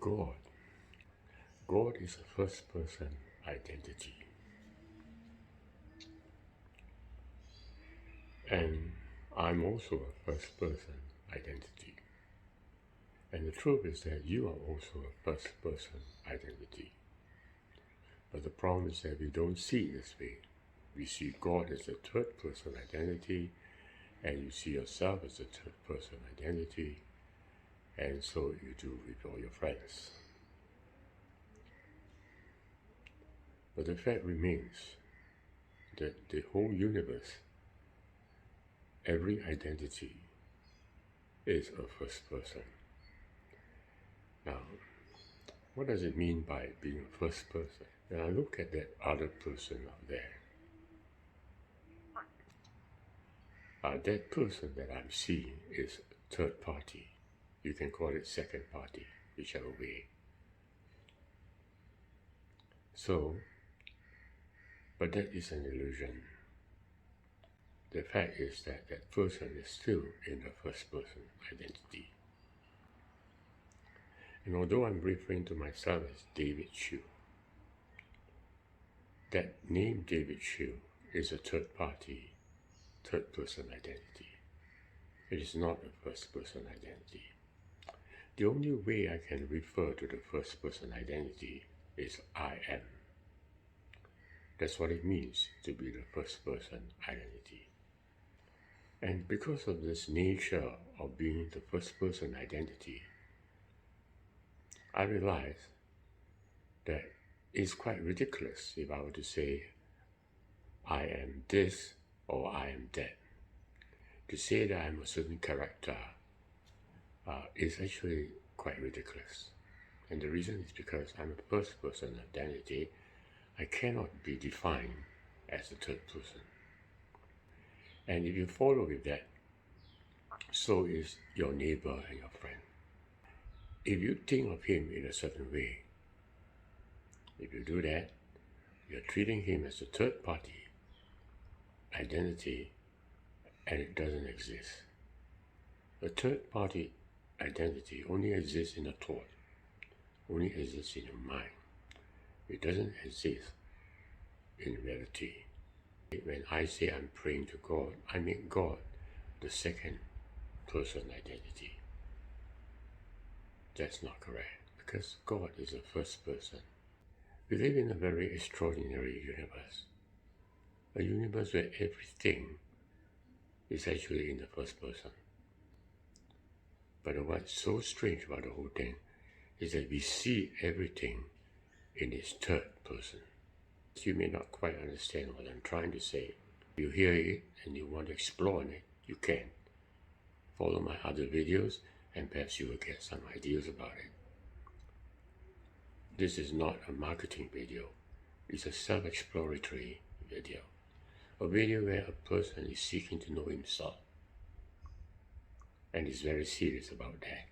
God. God is a first-person identity. And I'm also a first-person identity. And the truth is that you are also a first-person identity. But the problem is that we don't see it this way. We see God as a third-person identity, and you see yourself as a third-person identity, and so you do with all your friends. But the fact remains that the whole universe, every identity, is a first person. Now, what does it mean by being a first person? When I look at that other person out there, that person that I'm seeing is third party. You can call it second party, whichever way. So, but that is an illusion. The fact is that that person is still in the first person identity. And although I'm referring to myself as David Chiu, that name David Chiu is a third party, third person identity. It is not a first person identity. The only way I can refer to the first person identity is I am. That's what it means to be the first person identity. And because of this nature of being the first person identity, I realize that it's quite ridiculous if I were to say I am this or I am that. To say that I'm a certain character is actually quite ridiculous. And the reason is because I'm a first person identity. I cannot be defined as a third person. And if you follow with that, so is your neighbor and your friend. If you think of him in a certain way, if you do that, you're treating him as a third party identity, and it doesn't exist. A third party identity only exists in a thought, only exists in your mind. It doesn't exist in reality. When I say I'm praying to God, I make God the second person identity. That's not correct, because God is the first person. We live in a very extraordinary universe. A universe where everything is actually in the first person. But what's so strange about the whole thing is that we see everything in its third person. You may not quite understand what I'm trying to say. If you hear it and you want to explore on it, you can. Follow my other videos and perhaps you will get some ideas about it. This is not a marketing video. It's a self-exploratory video. A video where a person is seeking to know himself and is very serious about that.